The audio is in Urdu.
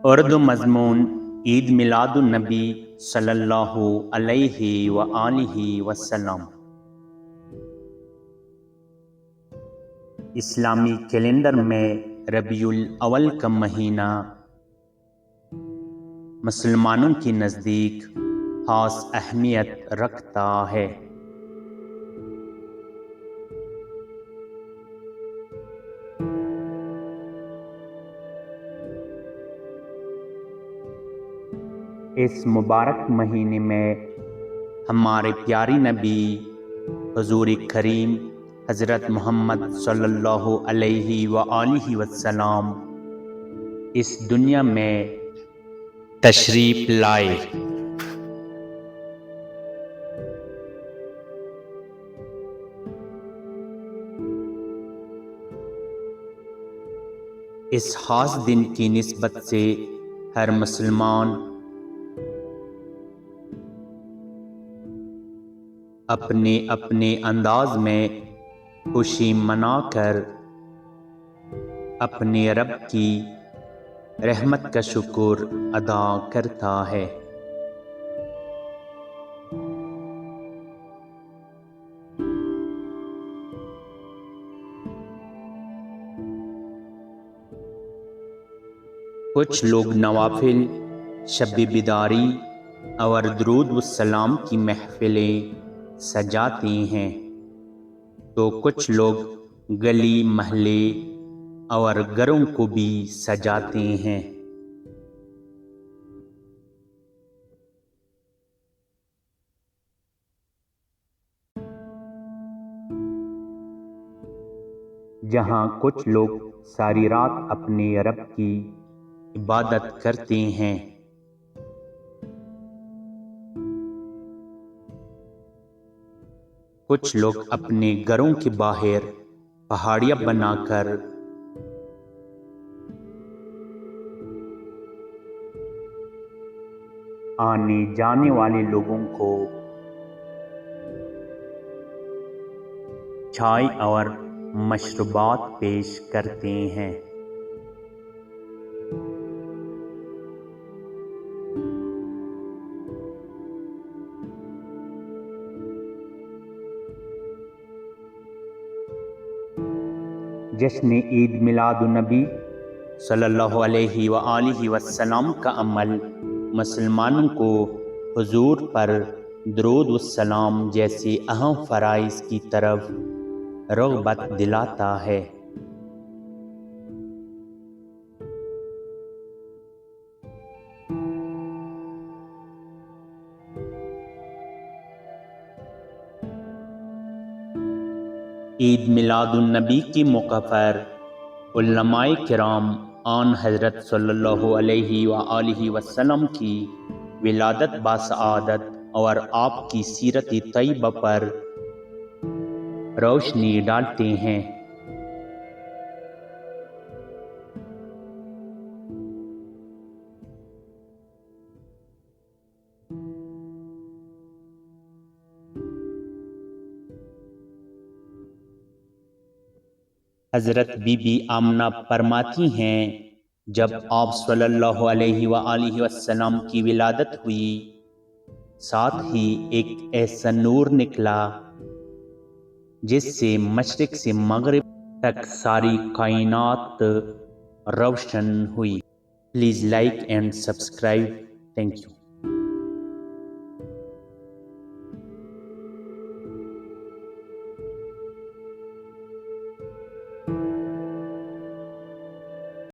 اردو مضمون عید میلاد النبی صلی اللہ علیہ وآلہ وسلم۔ اسلامی کیلنڈر میں ربیع الاول کا مہینہ مسلمانوں کے نزدیک خاص اہمیت رکھتا ہے۔ اس مبارک مہینے میں ہمارے پیارے نبی حضور کریم حضرت محمد صلی اللہ علیہ وآلہ وسلم اس دنیا میں تشریف لائے۔ اس خاص دن کی نسبت سے ہر مسلمان اپنے اپنے انداز میں خوشی منا کر اپنے رب کی رحمت کا شکر ادا کرتا ہے۔ کچھ لوگ نوافل، شب بیداری اور درود والسلام کی محفلیں سجاتے ہیں، تو کچھ لوگ گلی محلے اور گھروں کو بھی سجاتے ہیں۔ جہاں کچھ لوگ ساری رات اپنے رب کی عبادت کرتے ہیں، کچھ لوگ اپنے گھروں کے باہر پہاڑیاں بنا کر آنے جانے والے لوگوں کو چائے اور مشروبات پیش کرتے ہیں۔ جشن عید میلاد النبی صلی اللہ علیہ وآلہ وسلم کا عمل مسلمانوں کو حضور پر درود والسلام جیسے اہم فرائض کی طرف رغبت دلاتا ہے۔ عید میلاد النبی کے موقع پر علماء کرام آن حضرت صلی اللہ علیہ وآلہ وسلم کی ولادت باسعادت اور آپ کی سیرت طیبہ پر روشنی ڈالتے ہیں۔ حضرت بی بی آمنہ فرماتی ہیں، جب آپ صلی اللہ علیہ وآلہ وسلم کی ولادت ہوئی، ساتھ ہی ایک ایسا نور نکلا جس سے مشرق سے مغرب تک ساری کائنات روشن ہوئی۔ Please like and subscribe. Thank you.